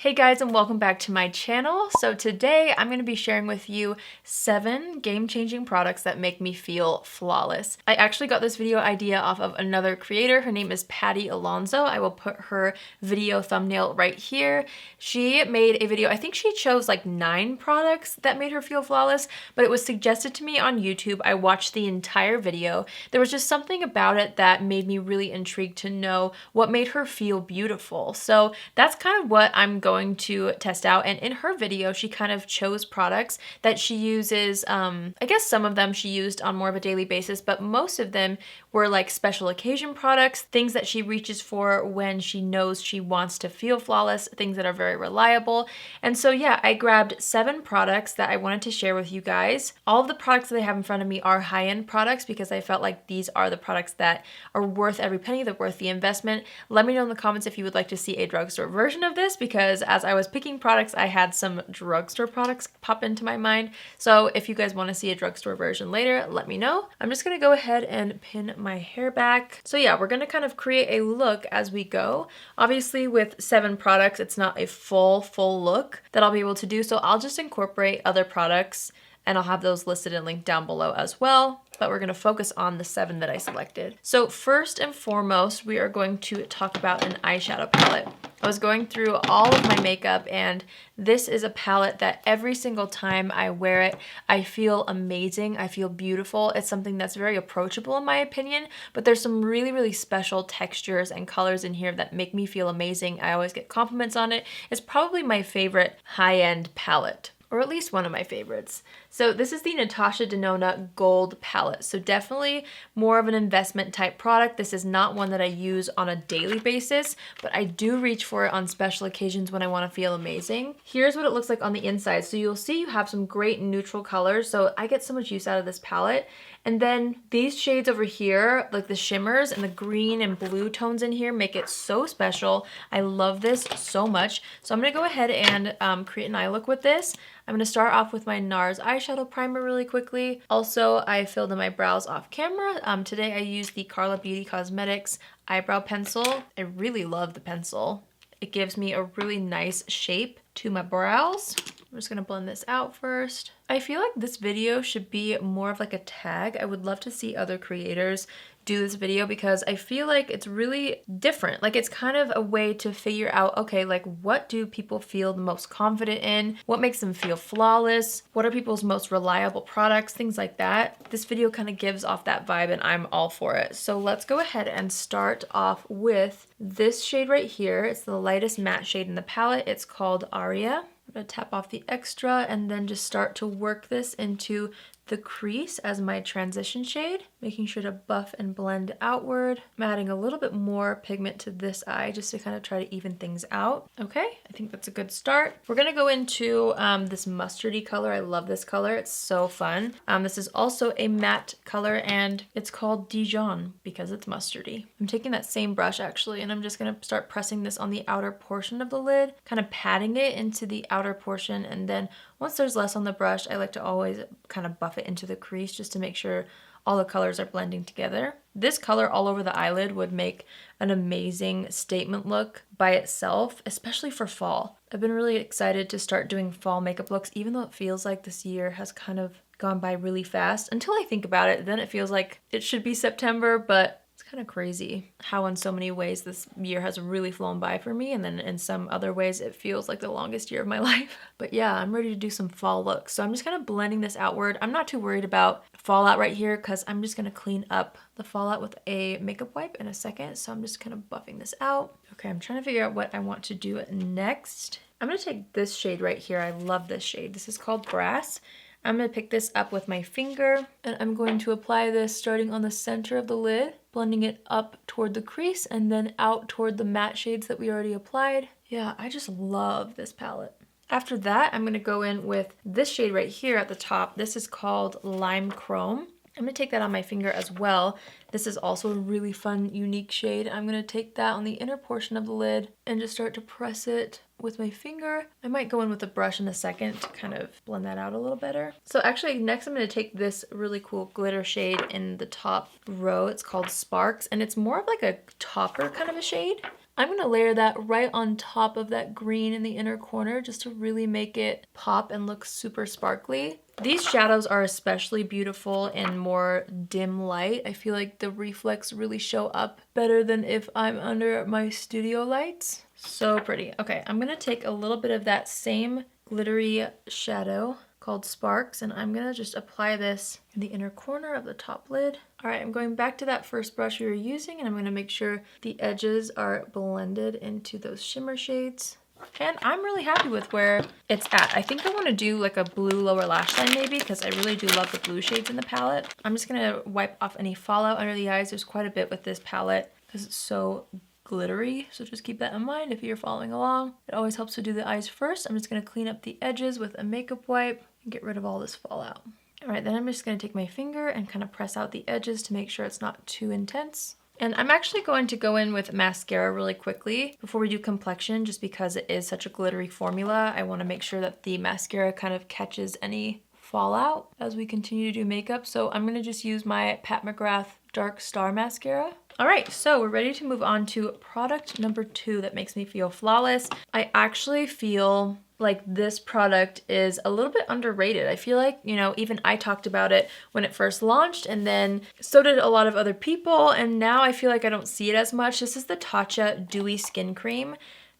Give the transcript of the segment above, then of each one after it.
Hey guys, and welcome back to my channel. So today I'm going to be sharing with you 7 game-changing products that make me feel flawless. I actually got this video idea off of another creator. Her name is Patty Alonso. I will put her video thumbnail right here. She made a video, I think she chose like 9 products that made her feel flawless, but it was suggested to me on YouTube. I watched the entire video. There was just something about it that made me really intrigued to know what made her feel beautiful. So that's kind of what I'm going to test out. And in her video, she kind of chose products that she uses. I guess some of them she used on more of a daily basis, but most of them were like special occasion products, things that she reaches for when she knows she wants to feel flawless, things that are very reliable. And so yeah, I grabbed 7 products that I wanted to share with you guys. All of the products that I have in front of me are high-end products because I felt like these are the products that are worth every penny, they're worth the investment. Let me know in the comments if you would like to see a drugstore version of this, because as I was picking products, I had some drugstore products pop into my mind. So if you guys want to see a drugstore version later, let me know. I'm just going to go ahead and pin my hair back. So yeah, we're going to kind of create a look as we go. Obviously with 7 products, it's not a full look that I'll be able to do. So I'll just incorporate other products and I'll have those listed and linked down below as well. But we're going to focus on the 7 that I selected. So first and foremost, we are going to talk about an eyeshadow palette. I was going through all of my makeup, and this is a palette that every single time I wear it, I feel amazing. I feel beautiful. It's something that's very approachable in my opinion, but there's some really special textures and colors in here that make me feel amazing. I always get compliments on it. It's probably my favorite high-end palette, or at least one of my favorites. So this is the Natasha Denona Gold Palette. So definitely more of an investment type product. This is not one that I use on a daily basis, but I do reach for it on special occasions when I want to feel amazing. Here's what it looks like on the inside. So you'll see you have some great neutral colors. So I get so much use out of this palette. And then these shades over here, like the shimmers and the green and blue tones in here, make it so special. I love this so much. So I'm gonna go ahead and create an eye look with this. I'm gonna start off with my NARS eyeshadow primer really quickly. Also, I filled in my brows off camera. Today I used the Carla Beauty Cosmetics eyebrow pencil. I really love the pencil. It gives me a really nice shape to my brows. I'm just gonna blend this out first. I feel like this video should be more of like a tag. I would love to see other creators do this video because I feel like it's really different. Like it's kind of a way to figure out, okay, like what do people feel the most confident in? What makes them feel flawless? What are people's most reliable products? Things like that. This video kind of gives off that vibe and I'm all for it. So let's go ahead and start off with this shade right here. It's the lightest matte shade in the palette. It's called Aria. I'm gonna tap off the extra and then just start to work this into the crease as my transition shade, making sure to buff and blend outward. I'm adding a little bit more pigment to this eye just to kind of try to even things out. Okay, I think that's a good start. We're gonna go into this mustardy color. I love this color, it's so fun. This is also a matte color and it's called Dijon because it's mustardy. I'm taking that same brush actually and I'm just gonna start pressing this on the outer portion of the lid, kind of patting it into the outer portion, and then once there's less on the brush, I like to always kind of buff it into the crease just to make sure all the colors are blending together. This color all over the eyelid would make an amazing statement look by itself, especially for fall. I've been really excited to start doing fall makeup looks, even though it feels like this year has kind of gone by really fast. Until I think about it, then it feels like it should be September, but it's kind of crazy how in so many ways this year has really flown by for me, and then in some other ways it feels like the longest year of my life. But yeah, I'm ready to do some fall looks. So I'm just kind of blending this outward. I'm not too worried about fallout right here because I'm just gonna clean up the fallout with a makeup wipe in a second. So I'm just kind of buffing this out. Okay, I'm trying to figure out what I want to do next. I'm gonna take this shade right here. I love this shade. This is called Brass. I'm gonna pick this up with my finger and I'm going to apply this starting on the center of the lid, blending it up toward the crease and then out toward the matte shades that we already applied. Yeah, I just love this palette. After that, I'm gonna go in with this shade right here at the top. This is called Lime Chrome. I'm gonna take that on my finger as well. This is also a really fun, unique shade. I'm gonna take that on the inner portion of the lid and just start to press it with my finger. I might go in with a brush in a second to kind of blend that out a little better. So actually next I'm gonna take this really cool glitter shade in the top row. It's called Sparks and it's more of like a topper kind of a shade. I'm gonna layer that right on top of that green in the inner corner just to really make it pop and look super sparkly. These shadows are especially beautiful in more dim light. I feel like the reflex really show up better than if I'm under my studio lights. So pretty. Okay, I'm gonna take a little bit of that same glittery shadow called Sparks, and I'm gonna just apply this in the inner corner of the top lid. All right, I'm going back to that first brush we were using, and I'm gonna make sure the edges are blended into those shimmer shades. And I'm really happy with where it's at. I think I want to do like a blue lower lash line maybe, because I really do love the blue shades in the palette. I'm just gonna wipe off any fallout under the eyes. There's quite a bit with this palette because it's so glittery, so just keep that in mind if you're following along. It always helps to do the eyes first. I'm just gonna clean up the edges with a makeup wipe and get rid of all this fallout. All right, then I'm just gonna take my finger and kind of press out the edges to make sure it's not too intense. And I'm actually going to go in with mascara really quickly before we do complexion, just because it is such a glittery formula. I wanna make sure that the mascara kind of catches any fallout as we continue to do makeup. So I'm gonna just use my Pat McGrath Dark Star Mascara. All right, so we're ready to move on to product number 2 that makes me feel flawless. I actually feel like this product is a little bit underrated. I feel like, you know, even I talked about it when it first launched, and then so did a lot of other people, and now I feel like I don't see it as much. This is the Tatcha Dewy Skin Cream.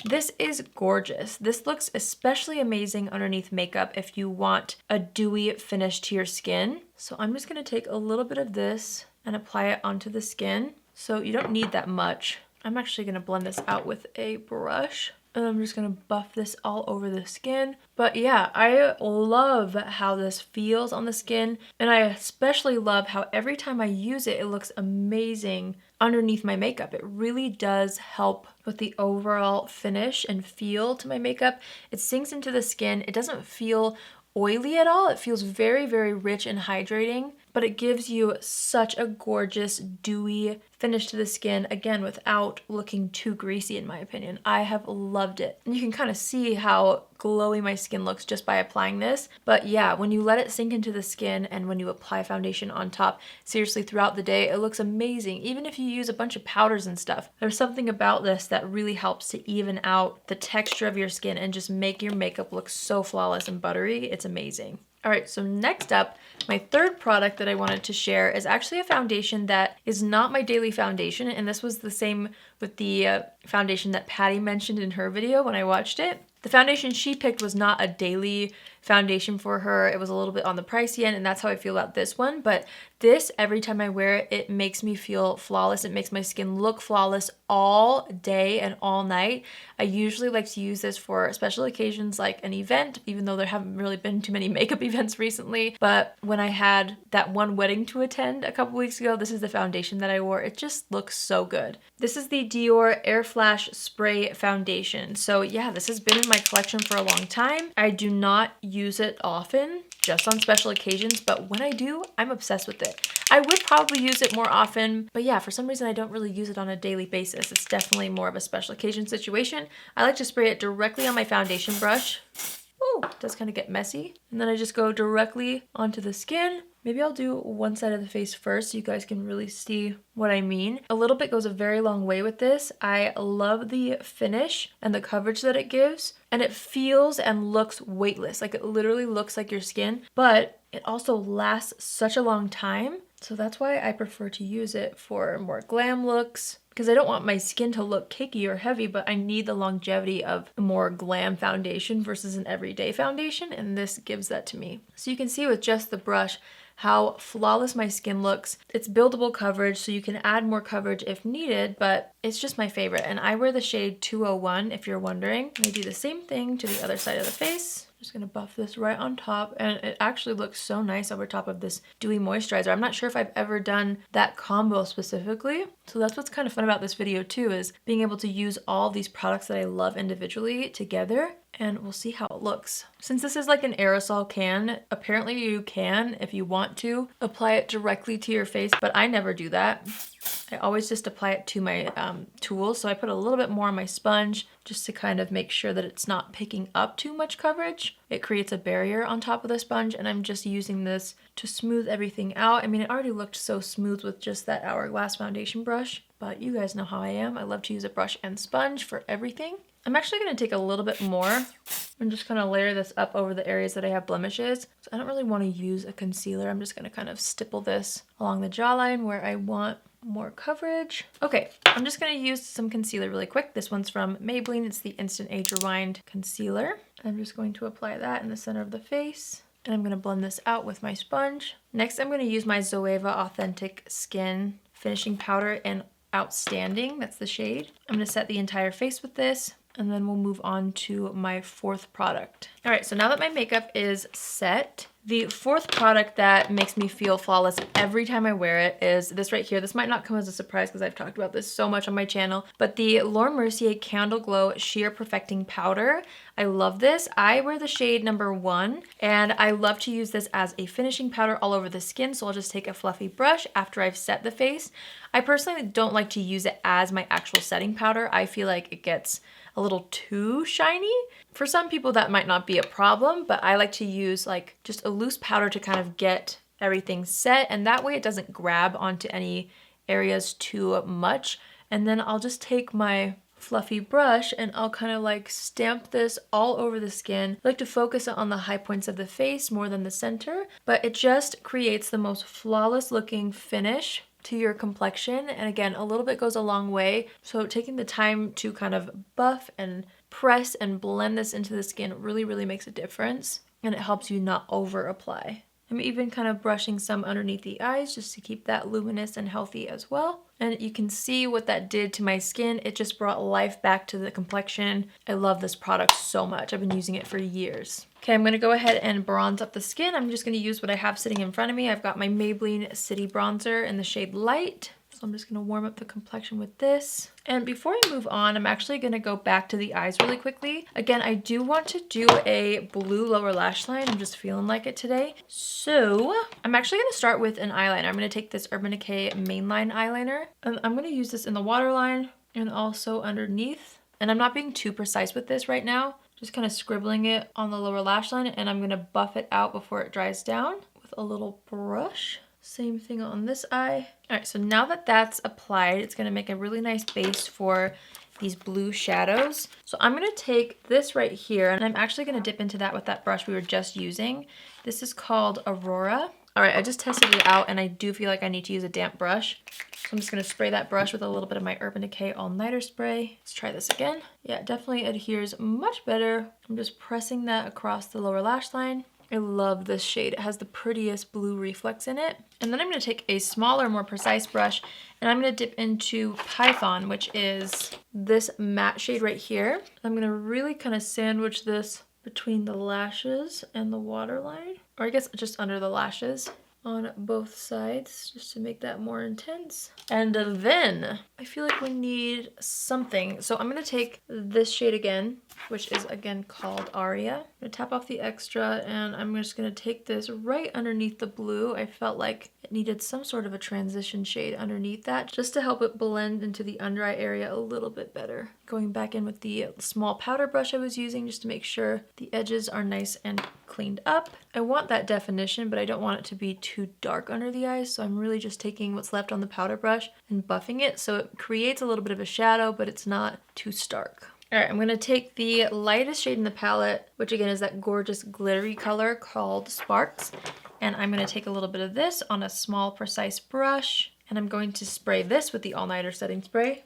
This is gorgeous. This looks especially amazing underneath makeup if you want a dewy finish to your skin. So I'm just gonna take a little bit of this and apply it onto the skin. So you don't need that much. I'm actually gonna blend this out with a brush. And I'm just gonna buff this all over the skin. But yeah, I love how this feels on the skin. And I especially love how every time I use it, it looks amazing underneath my makeup. It really does help with the overall finish and feel to my makeup. It sinks into the skin. It doesn't feel oily at all. It feels very, very rich and hydrating, but it gives you such a gorgeous dewy finish to the skin, again, without looking too greasy in my opinion. I have loved it. And you can kind of see how glowy my skin looks just by applying this. But yeah, when you let it sink into the skin and when you apply foundation on top, seriously throughout the day, it looks amazing. Even if you use a bunch of powders and stuff, there's something about this that really helps to even out the texture of your skin and just make your makeup look so flawless and buttery. It's amazing. All right, so next up, my third product that I wanted to share is actually a foundation that is not my daily foundation, and this was the same with the foundation that Patty mentioned in her video when I watched it. The foundation she picked was not a daily foundation for her. It was a little bit on the pricey end, and that's how I feel about this one. But this, every time I wear it, it makes me feel flawless. It makes my skin look flawless all day and all night. I usually like to use this for special occasions like an event, even though there haven't really been too many makeup events recently. But when I had that one wedding to attend a couple weeks ago, this is the foundation that I wore. It just looks so good. This is the Dior Air Flash Spray Foundation. So yeah, this has been in my collection for a long time. I do not use it often, just on special occasions, but when I do, I'm obsessed with it. I would probably use it more often, but yeah, for some reason I don't really use it on a daily basis. It's definitely more of a special occasion situation. I like to spray it directly on my foundation brush. Ooh, it does kind of get messy. And then I just go directly onto the skin. Maybe I'll do one side of the face first so you guys can really see what I mean. A little bit goes a very long way with this. I love the finish and the coverage that it gives, and it feels and looks weightless. Like it literally looks like your skin, but it also lasts such a long time. So that's why I prefer to use it for more glam looks, because I don't want my skin to look cakey or heavy, but I need the longevity of a more glam foundation versus an everyday foundation, and this gives that to me. So you can see with just the brush how flawless my skin looks. It's buildable coverage, so you can add more coverage if needed, but it's just my favorite. And I wear the shade 201 if you're wondering. I do the same thing to the other side of the face. Just gonna buff this right on top, and it actually looks so nice over top of this dewy moisturizer. I'm not sure if I've ever done that combo specifically. So that's what's kind of fun about this video too, is being able to use all these products that I love individually together and we'll see how it looks. Since this is like an aerosol can, apparently you can, if you want to, apply it directly to your face, but I never do that. I always just apply it to my tools. So I put a little bit more on my sponge just to kind of make sure that it's not picking up too much coverage. It creates a barrier on top of the sponge, and I'm just using this to smooth everything out. I mean, it already looked so smooth with just that Hourglass foundation brush, but you guys know how I am. I love to use a brush and sponge for everything. I'm actually going to take a little bit more and just kind of layer this up over the areas that I have blemishes. So I don't really want to use a concealer. I'm just going to kind of stipple this along the jawline where I want more coverage. Okay, I'm just going to use some concealer really quick. This one's from Maybelline. It's the Instant Age Rewind Concealer. I'm just going to apply that in the center of the face. And I'm going to blend this out with my sponge. Next, I'm going to use my Zoeva Authentic Skin Finishing Powder in Outstanding. That's the shade. I'm going to set the entire face with this, and then we'll move on to my fourth product. All right, so now that my makeup is set, the fourth product that makes me feel flawless every time I wear it is this right here. This might not come as a surprise because I've talked about this so much on my channel, but the Laura Mercier Candle Glow Sheer Perfecting Powder. I love this. I wear the shade number 1, and I love to use this as a finishing powder all over the skin, so I'll just take a fluffy brush after I've set the face. I personally don't like to use it as my actual setting powder. I feel like it gets a little too shiny. For some people that might not be a problem, but I like to use like just a loose powder to kind of get everything set, and that way it doesn't grab onto any areas too much. And then I'll just take my fluffy brush and I'll kind of like stamp this all over the skin. I like to focus on the high points of the face more than the center, but it just creates the most flawless looking finish to your complexion. And again, a little bit goes a long way. So taking the time to kind of buff and press and blend this into the skin really makes a difference, and it helps you not over apply. I'm even kind of brushing some underneath the eyes just to keep that luminous and healthy as well. And you can see what that did to my skin. It just brought life back to the complexion. I love this product so much. I've been using it for years. Okay, I'm gonna go ahead and bronze up the skin. I'm just gonna use what I have sitting in front of me. I've got my Maybelline City Bronzer in the shade Light. So I'm just gonna warm up the complexion with this. And before I move on, I'm actually gonna go back to the eyes really quickly. Again, I do want to do a blue lower lash line. I'm just feeling like it today. So I'm actually gonna start with an eyeliner. I'm gonna take this Urban Decay Mainline Eyeliner, and I'm gonna use this in the waterline and also underneath. And I'm not being too precise with this right now, just kind of scribbling it on the lower lash line, and I'm gonna buff it out before it dries down with a little brush. Same thing on this eye. All right, so now that that's applied, it's gonna make a really nice base for these blue shadows. So I'm gonna take this right here, and I'm actually gonna dip into that with that brush we were just using. This is called Aurora. All right, I just tested it out, and I do feel like I need to use a damp brush. So I'm just gonna spray that brush with a little bit of my Urban Decay All Nighter spray. Let's try this again. Yeah, it definitely adheres much better. I'm just pressing that across the lower lash line. I love this shade. It has the prettiest blue reflex in it. And then I'm gonna take a smaller, more precise brush, and I'm gonna dip into Python, which is this matte shade right here. I'm gonna really kind of sandwich this between the lashes and the waterline, or I guess just under the lashes on both sides, just to make that more intense. And then I feel like we need something. So I'm gonna take this shade again, which is again called Aria. I'm gonna tap off the extra, and I'm just gonna take this right underneath the blue. I felt like it needed some sort of a transition shade underneath that, just to help it blend into the under eye area a little bit better. Going back in with the small powder brush I was using just to make sure the edges are nice and cleaned up. I want that definition, but I don't want it to be too dark under the eyes, so I'm really just taking what's left on the powder brush and buffing it so it creates a little bit of a shadow, but it's not too stark. All right, I'm gonna take the lightest shade in the palette, which again is that gorgeous glittery color called Sparks, and I'm gonna take a little bit of this on a small precise brush, and I'm going to spray this with the All Nighter setting spray,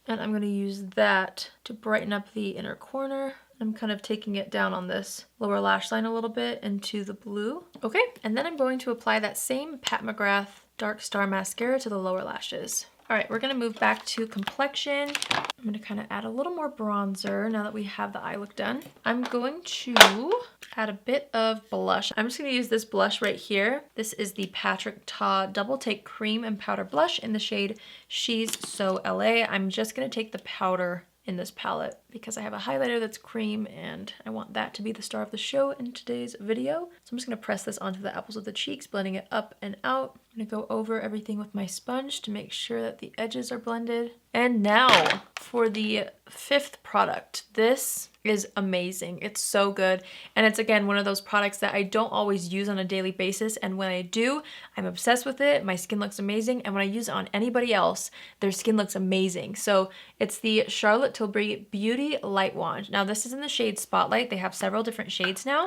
and I'm gonna use that to brighten up the inner corner. I'm kind of taking it down on this lower lash line a little bit into the blue. Okay, and then I'm going to apply that same Pat McGrath Dark Star Mascara to the lower lashes. All right, we're gonna move back to complexion. I'm gonna kind of add a little more bronzer now that we have the eye look done. I'm going to add a bit of blush. I'm just gonna use this blush right here. This is the Patrick Ta Double Take Cream and Powder Blush in the shade She's So LA. I'm just gonna take the powder in this palette because I have a highlighter that's cream and I want that to be the star of the show in today's video. So I'm just going to press this onto the apples of the cheeks, blending it up and out. I'm going to go over everything with my sponge to make sure that the edges are blended. And now for the 5th product. This is amazing. It's so good. And it's again one of those products that I don't always use on a daily basis. And when I do, I'm obsessed with it. My skin looks amazing. And when I use it on anybody else, their skin looks amazing. So it's the Charlotte Tilbury Beauty Light Wand. Now this is in the shade Spotlight. They have several different shades now.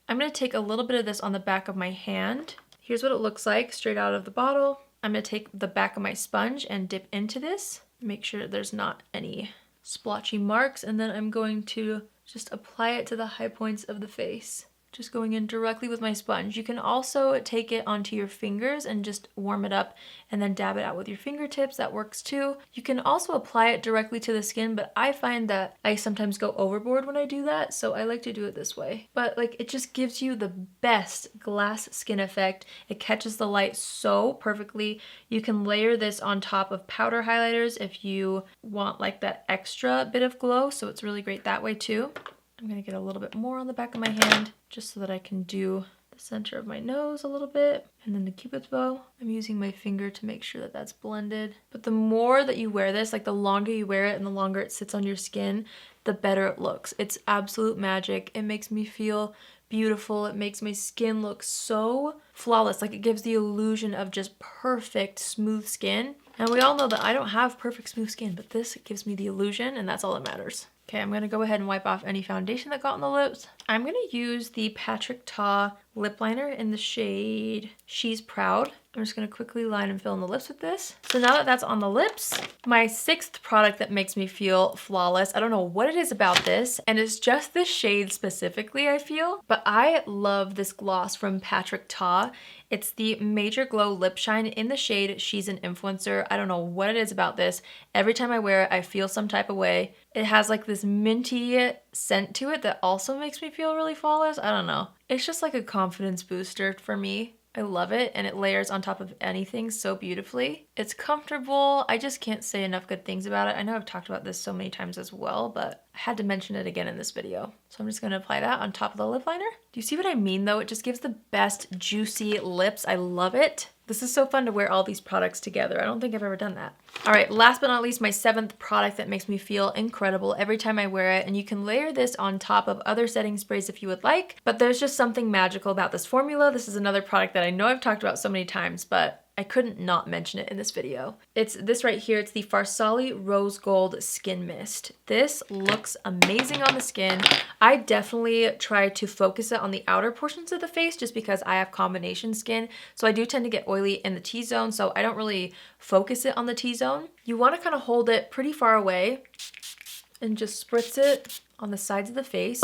I'm going to take a little bit of this on the back of my hand. Here's what it looks like straight out of the bottle. I'm going to take the back of my sponge and dip into this. Make sure there's not any splotchy marks, and then I'm going to just apply it to the high points of the face. Just going in directly with my sponge. You can also take it onto your fingers and just warm it up and then dab it out with your fingertips. That works too. You can also apply it directly to the skin, but I find that I sometimes go overboard when I do that, so I like to do it this way. But like, it just gives you the best glass skin effect. It catches the light so perfectly. You can layer this on top of powder highlighters if you want like that extra bit of glow, so it's really great that way too. I'm going to get a little bit more on the back of my hand just so that I can do the center of my nose a little bit. And then the cupid's bow, I'm using my finger to make sure that that's blended. But the more that you wear this, like the longer you wear it and the longer it sits on your skin, the better it looks. It's absolute magic. It makes me feel beautiful. It makes my skin look so flawless. Like it gives the illusion of just perfect smooth skin. And we all know that I don't have perfect smooth skin, but this gives me the illusion, and that's all that matters. Okay, I'm going to go ahead and wipe off any foundation that got on the lips. I'm going to use the Patrick Ta lip liner in the shade She's Proud. I'm just going to quickly line and fill in the lips with this. So now that that's on the lips, my 6th product that makes me feel flawless. I don't know what it is about this, and it's just this shade specifically, I feel. But I love this gloss from Patrick Ta. It's the Major Glow Lip Shine in the shade She's an Influencer. I don't know what it is about this. Every time I wear it, I feel some type of way. It has like this minty scent to it that also makes me feel really flawless. I don't know. It's just like a confidence booster for me. I love it, and it layers on top of anything so beautifully. It's comfortable. I just can't say enough good things about it. I know I've talked about this so many times as well, but I had to mention it again in this video. So I'm just going to apply that on top of the lip liner. Do you see what I mean though? It just gives the best juicy lips. I love it. This is so fun to wear all these products together. I don't think I've ever done that. All right, last but not least, my 7th product that makes me feel incredible every time I wear it. And you can layer this on top of other setting sprays if you would like, but there's just something magical about this formula. This is another product that I know I've talked about so many times, but I couldn't not mention it in this video. It's this right here. It's the Farsali Rose Gold Skin Mist. This looks amazing on the skin. I definitely try to focus it on the outer portions of the face just because I have combination skin. So I do tend to get oily in the T-zone, so I don't really focus it on the T-zone. You want to kind of hold it pretty far away and just spritz it on the sides of the face.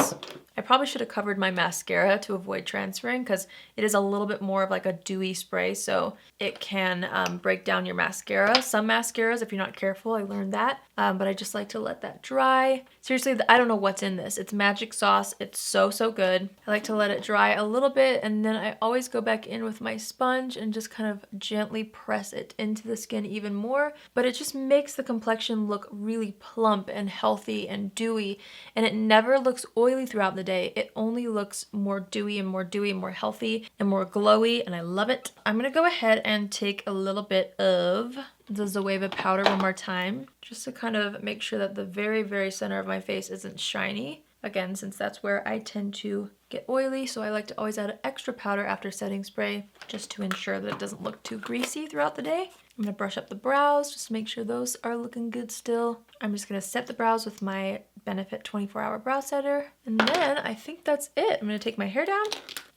I probably should have covered my mascara to avoid transferring because it is a little bit more of like a dewy spray, so it can break down your mascara. Some mascaras, if you're not careful, I learned that, but I just like to let that dry. Seriously, I don't know what's in this. It's magic sauce. It's so, so good. I like to let it dry a little bit, and then I always go back in with my sponge and just kind of gently press it into the skin even more, but it just makes the complexion look really plump and healthy and dewy, and it never looks oily throughout the day. It only looks more dewy and more dewy and more healthy and more glowy, and I love it. I'm gonna go ahead and take a little bit of the Zoeva powder one more time, just to kind of make sure that the very, very center of my face isn't shiny. Again, since that's where I tend to get oily, so I like to always add extra powder after setting spray, just to ensure that it doesn't look too greasy throughout the day. I'm gonna brush up the brows, just to make sure those are looking good still. I'm just gonna set the brows with my Benefit 24-Hour Brow Setter. And then I think that's it. I'm gonna take my hair down.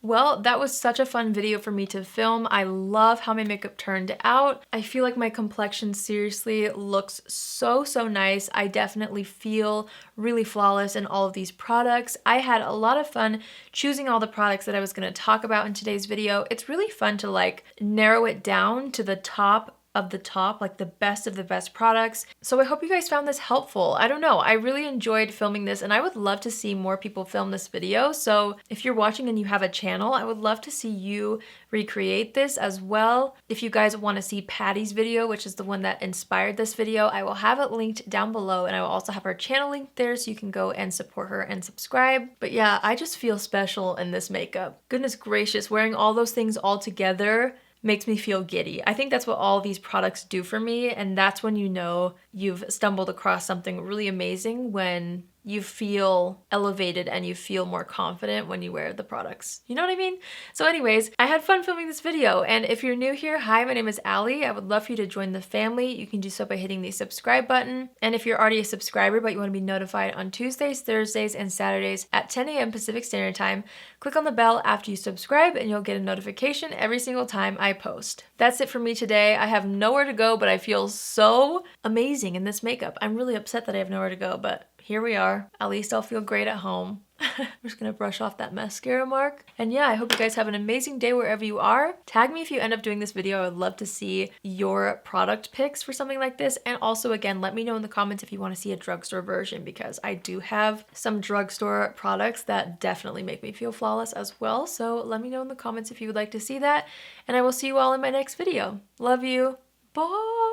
Well, that was such a fun video for me to film. I love how my makeup turned out. I feel like my complexion seriously looks so, so nice. I definitely feel really flawless in all of these products. I had a lot of fun choosing all the products that I was gonna talk about in today's video. It's really fun to like narrow it down to the top of the top, like the best of the best products. So I hope you guys found this helpful. I don't know, I really enjoyed filming this and I would love to see more people film this video. So if you're watching and you have a channel, I would love to see you recreate this as well. If you guys want to see Patty's video, which is the one that inspired this video, I will have it linked down below, and I will also have her channel linked there so you can go and support her and subscribe. But yeah, I just feel special in this makeup. Goodness gracious, wearing all those things all together makes me feel giddy. I think that's what all these products do for me, and that's when you know you've stumbled across something really amazing, when you feel elevated and you feel more confident when you wear the products. You know what I mean? So anyways, I had fun filming this video, and if you're new here, hi, my name is Allie. I would love for you to join the family. You can do so by hitting the subscribe button. And if you're already a subscriber but you want to be notified on Tuesdays, Thursdays, and Saturdays at 10 a.m. Pacific Standard Time, click on the bell after you subscribe and you'll get a notification every single time I post. That's it for me today. I have nowhere to go, but I feel so amazing in this makeup. I'm really upset that I have nowhere to go, but here we are. At least I'll feel great at home. I'm just gonna brush off that mascara mark. And yeah, I hope you guys have an amazing day wherever you are. Tag me if you end up doing this video. I would love to see your product picks for something like this. And also, again, let me know in the comments if you want to see a drugstore version, because I do have some drugstore products that definitely make me feel flawless as well. So let me know in the comments if you would like to see that. And I will see you all in my next video. Love you. Bye.